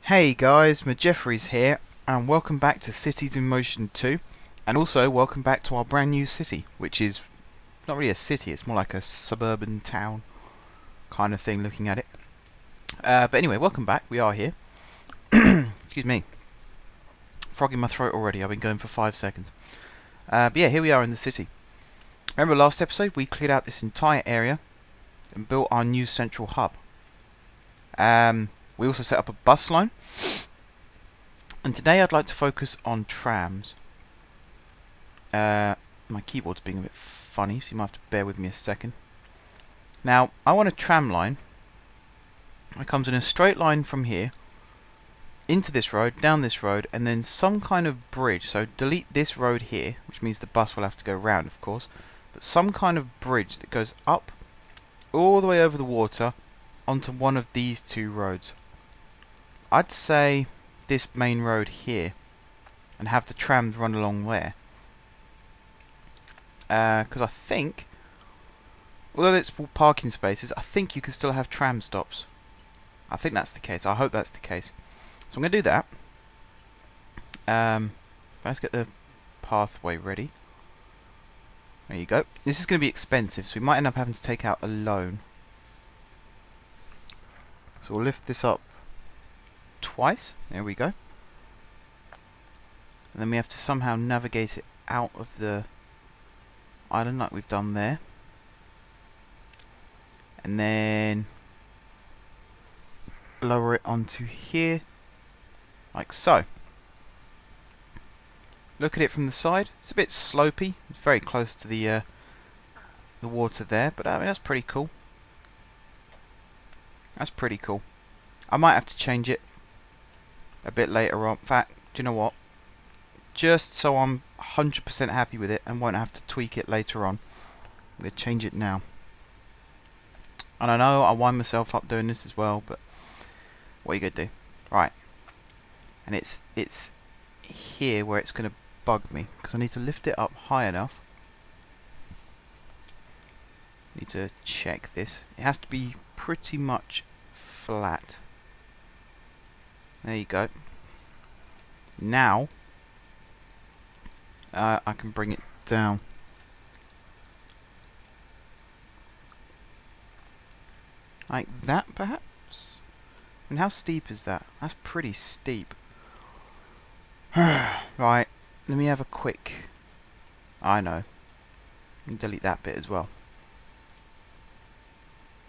Hey guys, Jeffries here, and welcome back to Cities in Motion 2, and also welcome back to our brand new city, which is not really a city, it's more like a suburban town kind of thing looking at it. But anyway, welcome back, we are here. Excuse me. Frog in my throat already, I've been going for 5 seconds. But yeah, here we are in the city. Remember last episode, we cleared out this entire area and built our new central hub. We also set up a bus line. And today I'd like to focus on trams. My keyboard's being a bit funny, so you might have to bear with me a second. Now, I want a tram line that comes in a straight line from here into this road, down this road, and then some kind of bridge. So delete this road here, which means the bus will have to go round, of course. But some kind of bridge that goes up all the way over the water onto one of these two roads. I'd say this main road here and have the trams run along there. Because I think, although it's all parking spaces, I think you can still have tram stops. I think that's the case. I hope that's the case. So I'm going to do that. Let's get the pathway ready. There you go. This is going to be expensive, so we might end up having to take out a loan. So we'll lift this up twice. There we go. And then we have to somehow navigate it out of the island like we've done there. And then lower it onto here, like so. Look at it from the side. It's a bit slopey. It's very close to the water there, but I mean that's pretty cool. That's pretty cool. I might have to change it a bit later on. In fact, do you know what? Just so I'm 100% happy with it and won't have to tweak it later on, I'm going to change it now. And I know I wind myself up doing this as well, but what are you going to do? Right. And it's here where it's going to bug me, because I need to lift it up high enough. Need to check this. It has to be pretty much flat. There you go. Now I can bring it down. Like that, perhaps? I mean, how steep is that? That's pretty steep. Right, let me have a quick... I know. Delete that bit as well.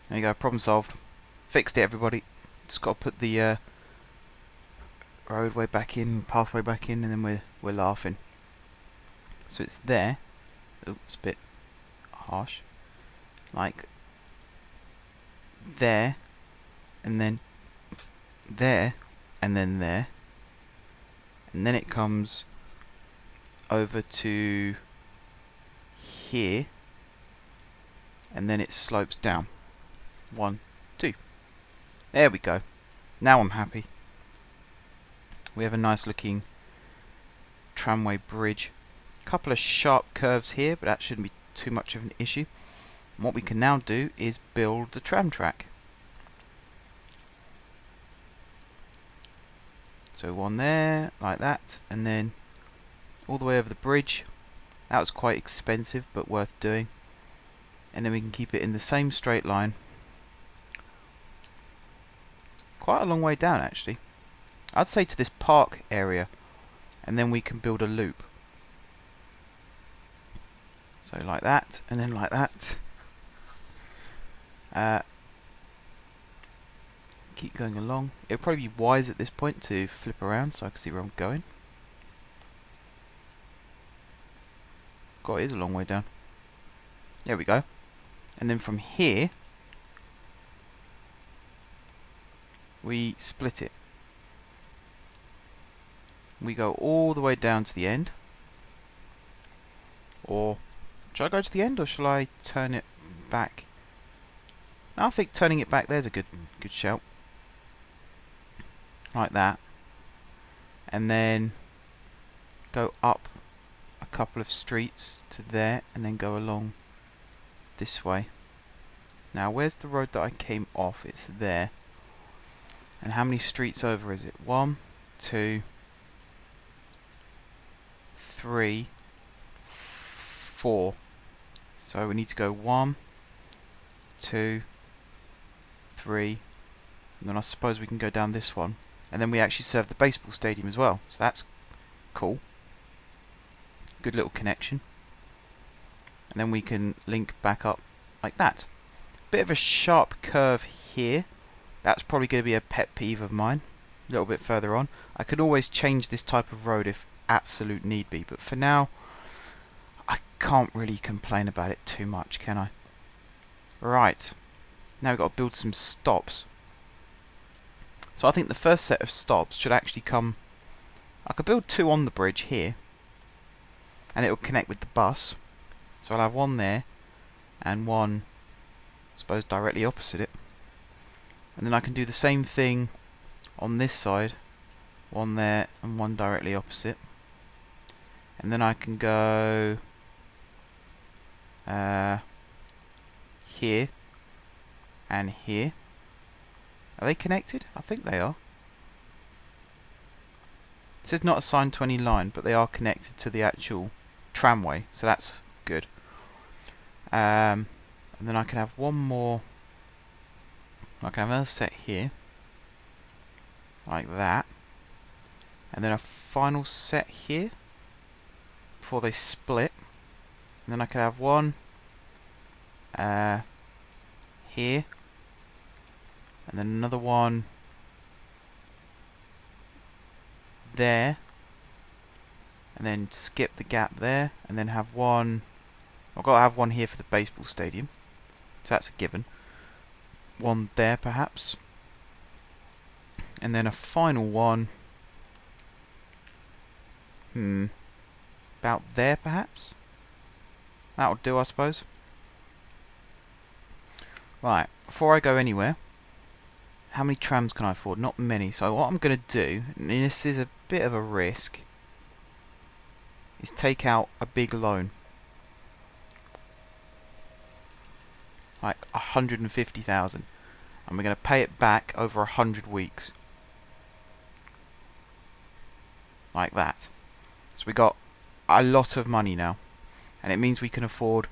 There you go, problem solved. Fixed it, everybody. Just got to put the roadway back in, pathway back in, and then we're laughing. So it's there. Oops, a bit harsh. Like there, and then there, and then there, and then it comes over to here, and then it slopes down. 1, 2. There we go. Now I'm happy. We have a nice looking tramway bridge. Couple of sharp curves here, but that shouldn't be too much of an issue. And what we can now do is build the tram track. So one there, like that, and then all the way over the bridge. That was quite expensive, but worth doing. And then we can keep it in the same straight line. Quite a long way down, actually. I'd say to this park area, and then we can build a loop. So like that, and then like that. Keep going along. It would probably be wise at this point to flip around so I can see where I'm going. God, it is a long way down. There we go. And then from here, we split it. We go all the way down to the end. Or should I go to the end, or shall I turn it back? No, I think turning it back there's a good shout. Like that. And then go up a couple of streets to there, and then go along this way. Now, where's the road that I came off? It's there. And how many streets over is it? 1, 2, 3, 4. So we need to go 1, 2, 3, and then I suppose we can go down this one. And then we actually serve the baseball stadium as well. So that's cool. Good little connection. And then we can link back up like that. Bit of a sharp curve here. That's probably going to be a pet peeve of mine. A little bit further on. I could always change this type of road if absolute need be. But for now, I can't really complain about it too much, can I? Right. Now we've got to build some stops. So I think the first set of stops should actually come... I could build 2 on the bridge here. And it will connect with the bus. So I'll have 1 there. And 1, I suppose, directly opposite it. And then I can do the same thing on this side. 1 there and 1 directly opposite. And then I can go... here. And here. Are they connected? I think they are. It says not assigned to any line, but they are connected to the actual tramway, so that's good. And then I can have 1 more. I can have another set here, like that, and then a final set here before they split. And then I can have 1 here. And then another 1 there, and then skip the gap there, and then have 1. I've got to have 1 here for the baseball stadium, so that's a given. 1 there perhaps, and then a final 1. About there perhaps. That'll do, I suppose. Right, before I go anywhere, how many trams can I afford? Not many. So what I'm going to do, and this is a bit of a risk, is take out a big loan. Like 150,000. And we're going to pay it back over 100 weeks. Like that. So we got a lot of money now. And it means we can afford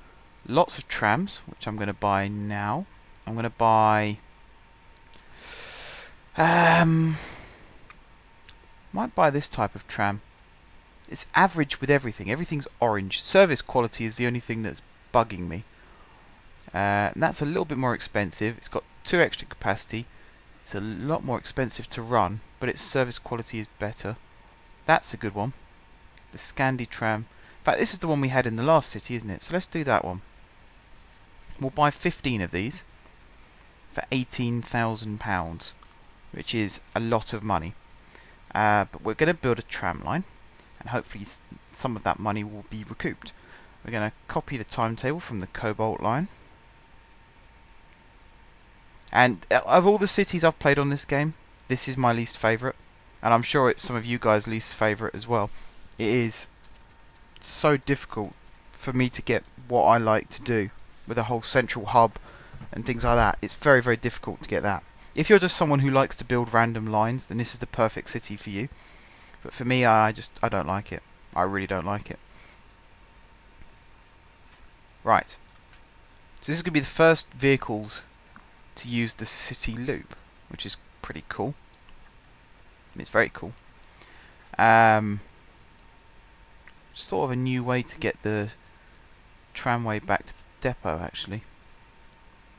lots of trams, which I'm going to buy now. I'm going to buy... might buy this type of tram. It's average with everything. Everything's orange. Service quality is the only thing that's bugging me. And that's a little bit more expensive. It's got 2 extra capacity. It's a lot more expensive to run, but its service quality is better. That's a good one. The Scandi tram. In fact, this is the one we had in the last city, isn't it? So let's do that one. We'll buy 15 of these for £18,000. Which is a lot of money. But we're going to build a tram line, and hopefully some of that money will be recouped. We're going to copy the timetable from the Cobalt line. And of all the cities I've played on this game, this is my least favourite. And I'm sure it's some of you guys' least favourite as well. It is so difficult for me to get what I like to do with a whole central hub and things like that. It's very, very difficult to get that. If you're just someone who likes to build random lines, then this is the perfect city for you. But for me, I don't like it. I really don't like it. Right. So this is going to be the first vehicles to use the city loop, which is pretty cool. It's very cool. Just thought of a new way to get the tramway back to the depot, actually.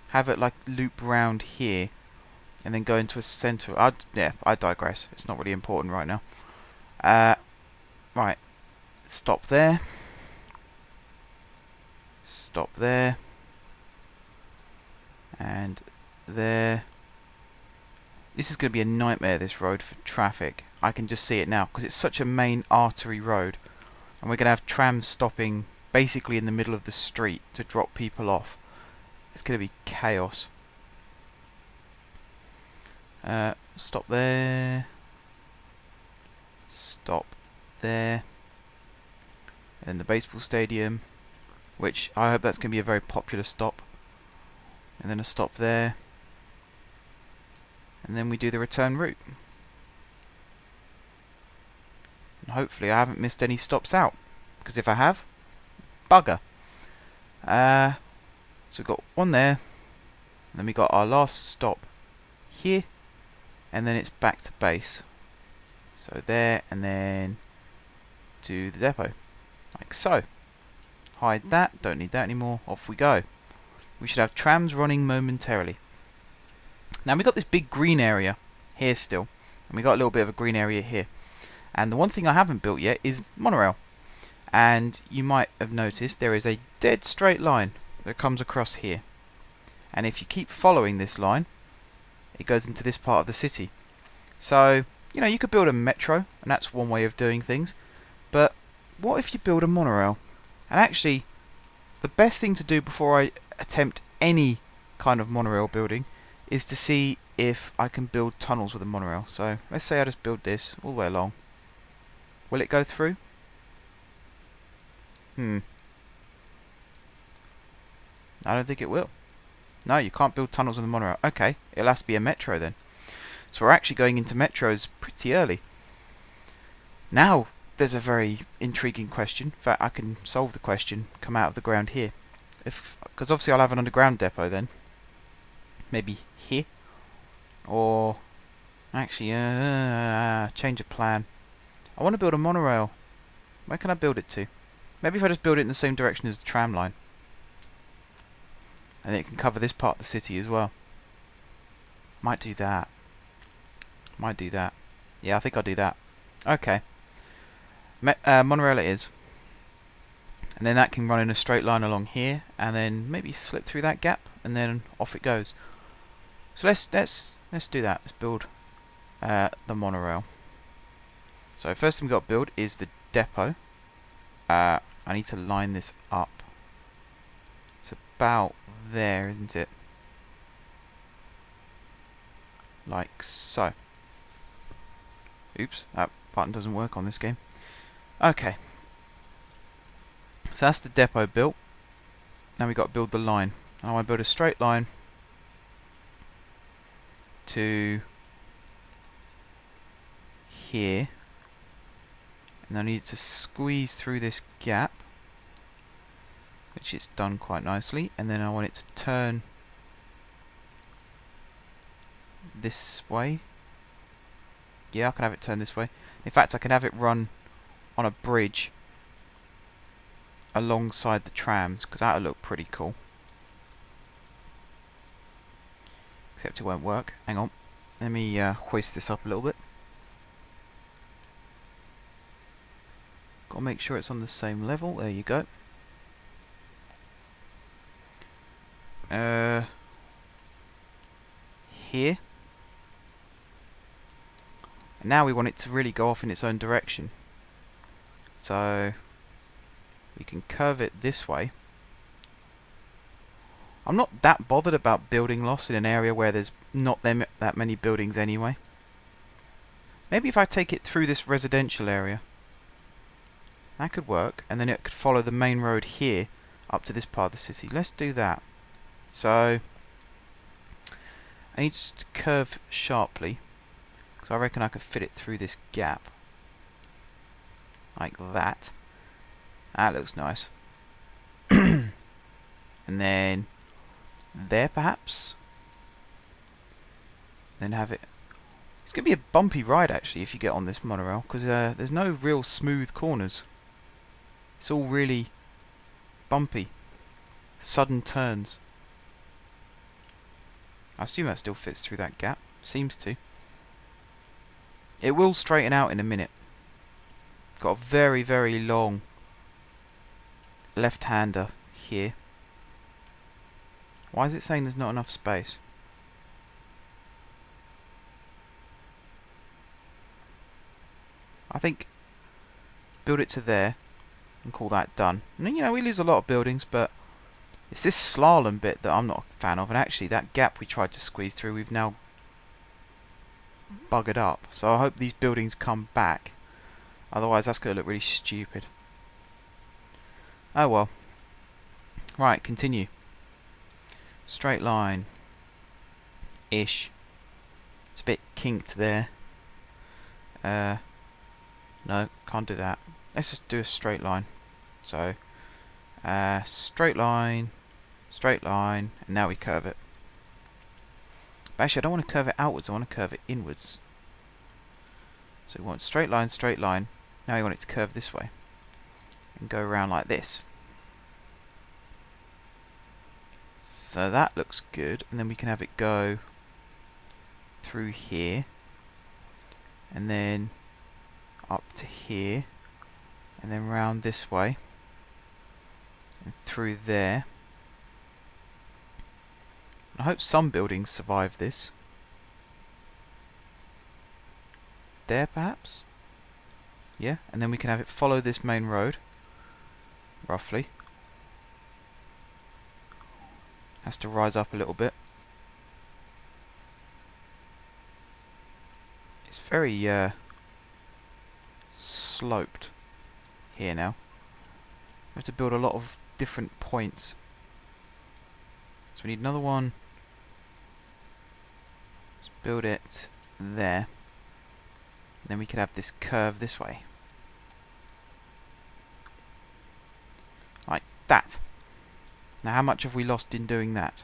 Have it like loop round here. And then go into a centre. I digress. It's not really important right now. Right. Stop there. Stop there. And there. This is going to be a nightmare, this road, for traffic. I can just see it now, because it's such a main artery road. And we're going to have trams stopping basically in the middle of the street to drop people off. It's going to be chaos. Stop there. Stop there. And the baseball stadium, which I hope that's going to be a very popular stop. And then a stop there. and then we do the return route. And hopefully I haven't missed any stops out, because if I have, bugger. So we've got one there, and then we got our last stop here, and then it's back to base. So there, and then to the depot, like so. Hide that, don't need that anymore, off we go. We should have trams running momentarily. Now we've got this big green area here still, and we got a little bit of a green area here. And the one thing I haven't built yet is monorail. And you might have noticed there is a dead straight line that comes across here. And if you keep following this line, it goes into this part of the city. So, you know, you could build a metro, and that's one way of doing things. But what if you build a monorail? And actually, the best thing to do before I attempt any kind of monorail building is to see if I can build tunnels with a monorail. So let's say I just build this all the way along. Will it go through? I don't think it will. No, you can't build tunnels with a monorail. Okay, it'll have to be a metro then. So we're actually going into metros pretty early. Now, there's a very intriguing question. In fact, I can solve the question, come out of the ground here. Because obviously I'll have an underground depot then. Maybe here. Or, actually, change of plan. I want to build a monorail. Where can I build it to? Maybe if I just build it in the same direction as the tram line. And it can cover this part of the city as well. Might do that. Might do that. Yeah, I think I'll do that. Okay. Monorail it is. And then that can run in a straight line along here, and then maybe slip through that gap, and then off it goes. So let's do that. Let's build the monorail. So first thing we've got to build is the depot. I need to line this up. It's about there, isn't it? Like so. Oops, that button doesn't work on this game. Okay. So that's the depot built. Now we've got to build the line. I want to build a straight line to here. And I need to squeeze through this gap, which it's done quite nicely, and then I want it to turn this way. Yeah, I can have it turn this way. In fact, I can have it run on a bridge alongside the trams, because that would look pretty cool. Except it won't work. Hang on. Let me hoist this up a little bit. Got to make sure it's on the same level. There you go. Here. And now we want it to really go off in its own direction. So we can curve it this way. I'm not that bothered about building loss in an area where there's not that many buildings anyway. Maybe if I take it through this residential area. That could work, and then it could follow the main road here up to this part of the city. Let's do that. So I need to curve sharply, because I reckon I could fit it through this gap. Like that. That looks nice. And then there perhaps. Then have it. It's going to be a bumpy ride actually if you get on this monorail, because there's no real smooth corners. It's all really bumpy. Sudden turns. I assume that still fits through that gap. Seems to. It will straighten out in a minute. Got a very, very long left-hander here. Why is it saying there's not enough space? I think build it to there and call that done. And you know, we lose a lot of buildings, but it's this slalom bit that I'm not a fan of. And actually that gap we tried to squeeze through, we've now buggered up. So I hope these buildings come back. Otherwise that's going to look really stupid. Oh well. Right, continue. Straight line. Ish. It's a bit kinked there. No, can't do that. Let's just do a straight line. So, straight line, and now we curve it. But actually, I don't want to curve it outwards, I want to curve it inwards. So we want straight line, now we want it to curve this way. And go around like this. So that looks good, and then we can have it go through here, and then up to here, and then round this way, and through there. I hope some buildings survive this. There, perhaps? Yeah, and then we can have it follow this main road, roughly. Has to rise up a little bit. It's very sloped here now. We have to build a lot of different points. So we need another one. Let's build it there. And then we could have this curve this way. Like that. Now how much have we lost in doing that?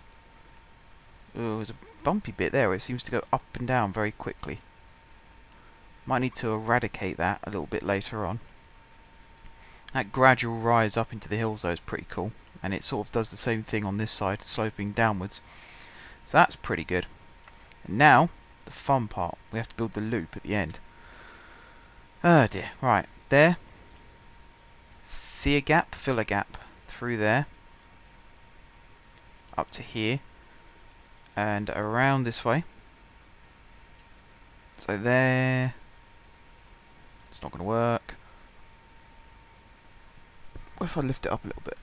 Oh, there's a bumpy bit there where it seems to go up and down very quickly. Might need to eradicate that a little bit later on. That gradual rise up into the hills though is pretty cool. And it sort of does the same thing on this side, sloping downwards. So that's pretty good. And now, the fun part. We have to build the loop at the end. Oh dear. Right, there. See a gap, fill a gap through there. Up to here. And around this way. So there. It's not going to work. What if I lift it up a little bit?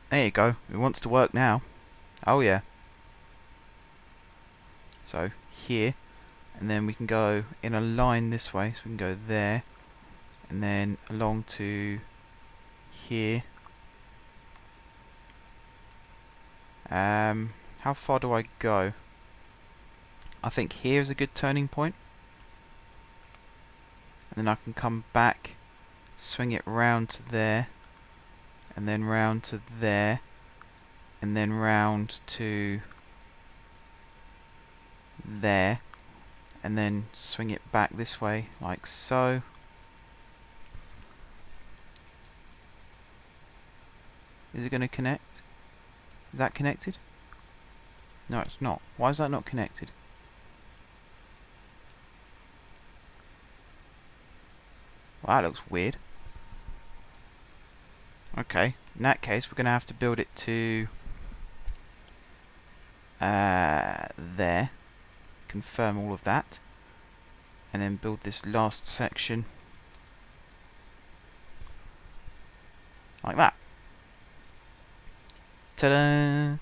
There you go. It wants to work now. Oh yeah. So here, and then we can go in a line this way. So we can go there, and then along to here. How far do I go? I think here is a good turning point. And then I can come back, swing it round to there, and then round to there, and then round to there, and then swing it back this way, like so. Is it going to connect? Is that connected? No, it's not. Why is that not connected? Well, that looks weird. Okay, in that case we're going to have to build it to there. Confirm all of that. And then build this last section like that. Ta-da! And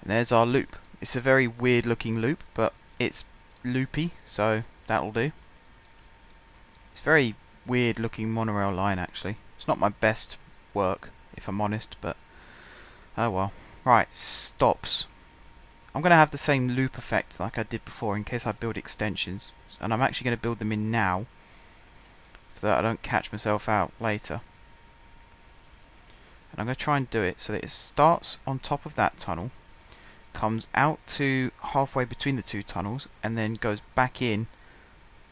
there's our loop. It's a very weird looking loop, but it's loopy, so that'll do. It's very weird looking monorail line actually. It's not my best work, if I'm honest, but oh well. Right, stops. I'm going to have the same loop effect like I did before in case I build extensions. And I'm actually going to build them in now, so that I don't catch myself out later. And I'm going to try and do it so that it starts on top of that tunnel, comes out to halfway between the two tunnels, and then goes back in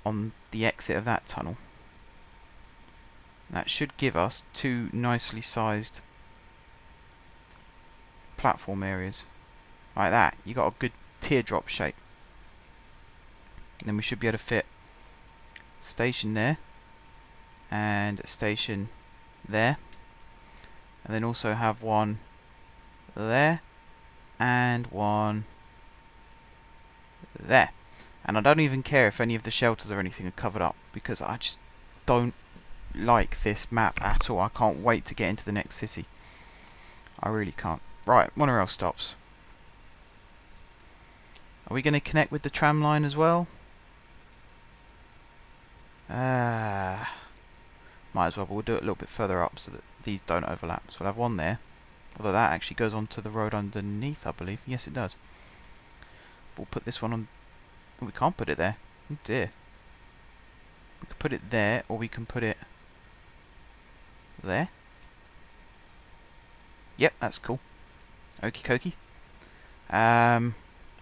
on the exit of that tunnel. That should give us two nicely sized platform areas. Like that. You got a good teardrop shape. And then we should be able to fit a station there, and a station there, and then also have one there, and one there. And I don't even care if any of the shelters or anything are covered up, because I just don't like this map at all. I can't wait to get into the next city. I really can't. Right, monorail stops. Are we going to connect with the tram line as well? Might as well, but we'll do it a little bit further up so that these don't overlap. So we'll have one there. Although that actually goes onto the road underneath, I believe. Yes, it does. We'll put this one on. Oh, we can't put it there. Oh dear. We can put it there, or we can put it there. Yep, that's cool. Okie dokie.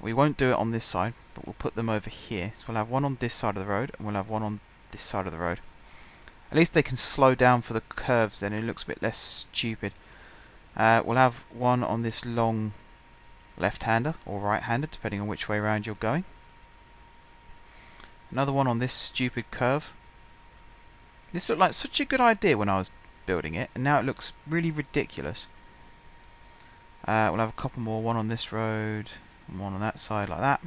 We won't do it on this side, but we'll put them over here. So we'll have one on this side of the road, and we'll have one on this side of the road. At least they can slow down for the curves then, it looks a bit less stupid. We'll have one on this long left-hander, or right-hander, depending on which way around you're going. Another one on this stupid curve. This looked like such a good idea when I was building it, and now it looks really ridiculous. We'll have a couple more, one on this road, and one on that side like that.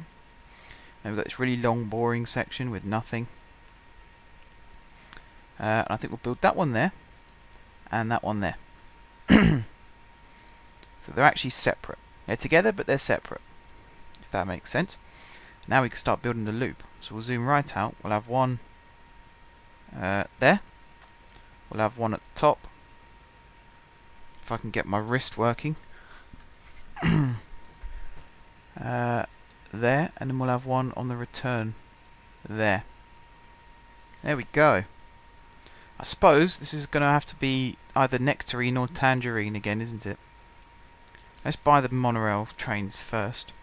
Then we've got this really long boring section with nothing. And I think we'll build that one there, and that one there. So they're actually separate. They're together, but they're separate, if that makes sense. Now we can start building the loop. So we'll zoom right out. We'll have one there. We'll have one at the top. If I can get my wrist working. There, and then we'll have one on the return there. There we go. I suppose this is going to have to be either nectarine or tangerine again, isn't it? Let's buy the monorail trains first.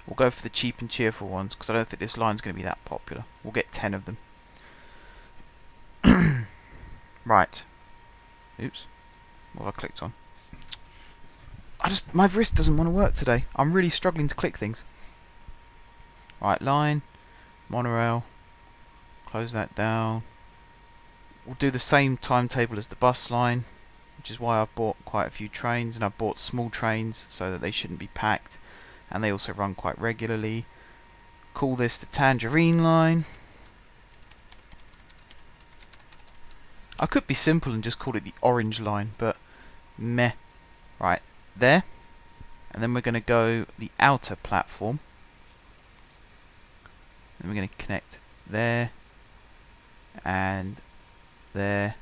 We'll go for the cheap and cheerful ones, because I don't think this line's going to be that popular. We'll get 10 of them. Right. Oops. What have I clicked on? My wrist doesn't want to work today. I'm really struggling to click things. Right, line. Monorail. Close that down. We'll do the same timetable as the bus line, which is why I've bought quite a few trains, and I've bought small trains so that they shouldn't be packed, and they also run quite regularly. Call this the tangerine line. I could be simple and just call it the orange line, but meh. Right, there. And then we're going to go the outer platform. And we're going to connect there, and there,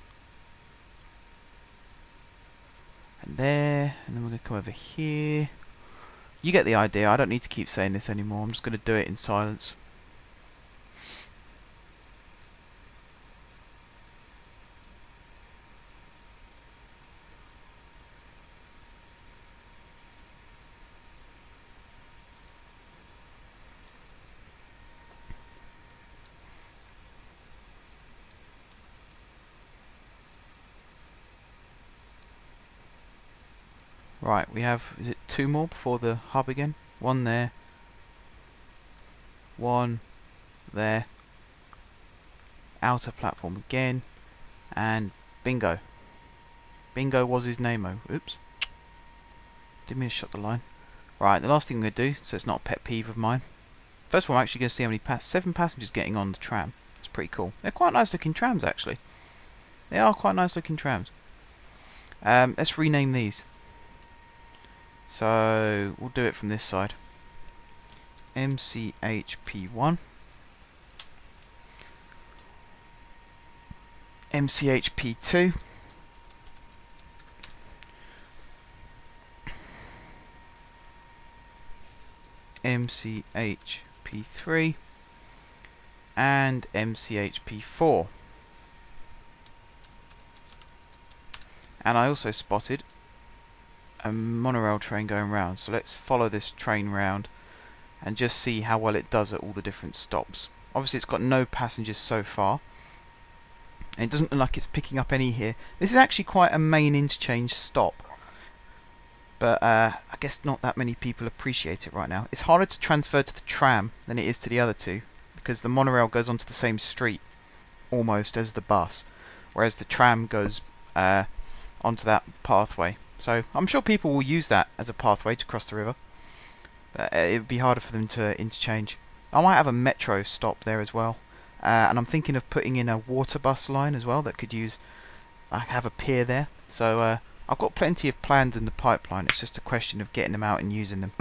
and there, and then we're going to come over here. You get the idea. I don't need to keep saying this anymore. I'm just going to do it in silence. Right, we have, is it 2 more before the hub again? One there. One there. Outer platform again. And bingo. Bingo was his name-o. Oops. Didn't mean to shut the line. Right, the last thing I'm going to do, so it's not a pet peeve of mine. First of all, I'm actually going to see how many 7 passengers getting on the tram. It's pretty cool. They're quite nice looking trams, actually. They are quite nice looking trams. Let's rename these. So we'll do it from this side. MCHP1, MCHP2, MCHP3, and MCHP4. And I also spotted a monorail train going round, so let's follow this train round and just see how well it does at all the different stops. Obviously it's got no passengers so far, and it doesn't look like it's picking up any here. This is actually quite a main interchange stop, but I guess not that many people appreciate it right now. It's harder to transfer to the tram than it is to the other two, because the monorail goes onto the same street almost as the bus, whereas the tram goes onto that pathway. So I'm sure people will use that as a pathway to cross the river. It would be harder for them to interchange. I might have a metro stop there as well. And I'm thinking of putting in a water bus line as well that could use... I have a pier there. So I've got plenty of plans in the pipeline. It's just a question of getting them out and using them.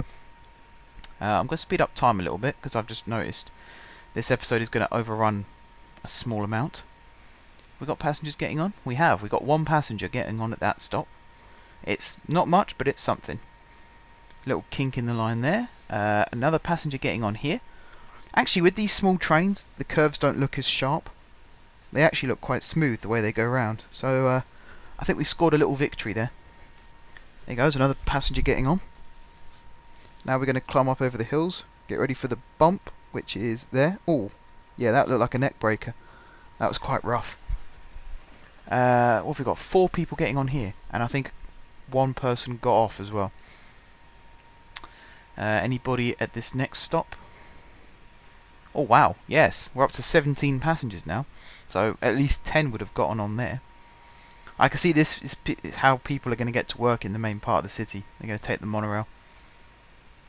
I'm going to speed up time a little bit, because I've just noticed this episode is going to overrun a small amount. We've got passengers getting on? We have. We've got 1 passenger getting on at that stop. It's not much, but it's something. Little kink in the line there. Another passenger getting on here. Actually, with these small trains, the curves don't look as sharp. They actually look quite smooth the way they go around. So I think we scored a little victory there. There goes another passenger getting on. Now we're going to climb up over the hills. Get ready for the bump, which is there. Oh, yeah, that looked like a neck breaker. That was quite rough. What have we got? 4 people getting on here, and I think 1 person got off as well. Anybody at this next stop? Oh wow, yes, we're up to 17 passengers now. So at least 10 would have gotten on there. I can see this is how people are going to get to work in the main part of the city. They're going to take the monorail.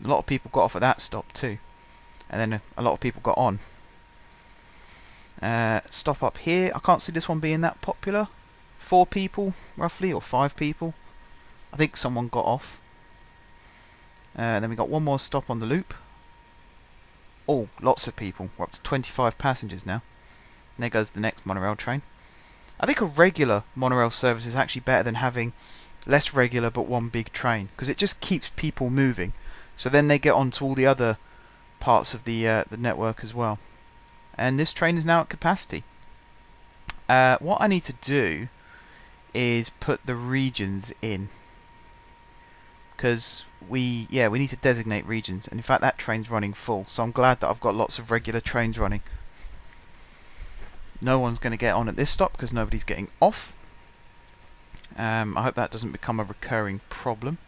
A lot of people got off at that stop too. And then a lot of people got on. Stop up here. I can't see this one being that popular. 4 people, roughly, or 5 people. I think someone got off. Then we got one more stop on the loop. Oh, lots of people. We're up to 25 passengers now. And there goes the next monorail train. I think a regular monorail service is actually better than having less regular but one big train, because it just keeps people moving. So then they get onto all the other parts of the network as well. And this train is now at capacity. What I need to do is put the regions in, because we need to designate regions, and in fact that train's running full, so I'm glad that I've got lots of regular trains running. No one's going to get on at this stop because nobody's getting off. I hope that doesn't become a recurring problem.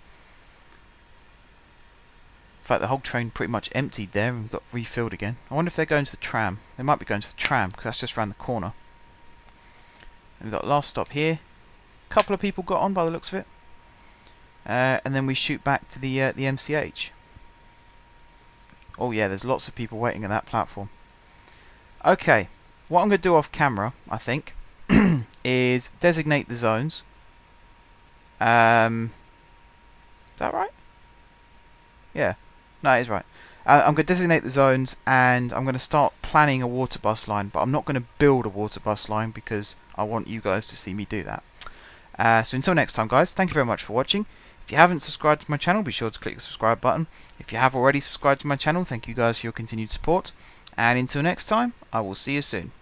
In fact, the whole train pretty much emptied there and got refilled again. I wonder if they're going to the tram. They might be going to the tram because that's just around the corner. And we've got last stop here. A couple of people got on by the looks of it. And then we shoot back to the MCH. Oh yeah, there's lots of people waiting at that platform. Okay, what I'm going to do off camera, I think, is designate the zones. Is that right? Yeah, no, it is right. I'm going to designate the zones, and I'm going to start planning a water bus line, but I'm not going to build a water bus line because I want you guys to see me do that. So until next time, guys, thank you very much for watching. If you haven't subscribed to my channel, be sure to click the subscribe button. If you have already subscribed to my channel, thank you guys for your continued support. And until next time, I will see you soon.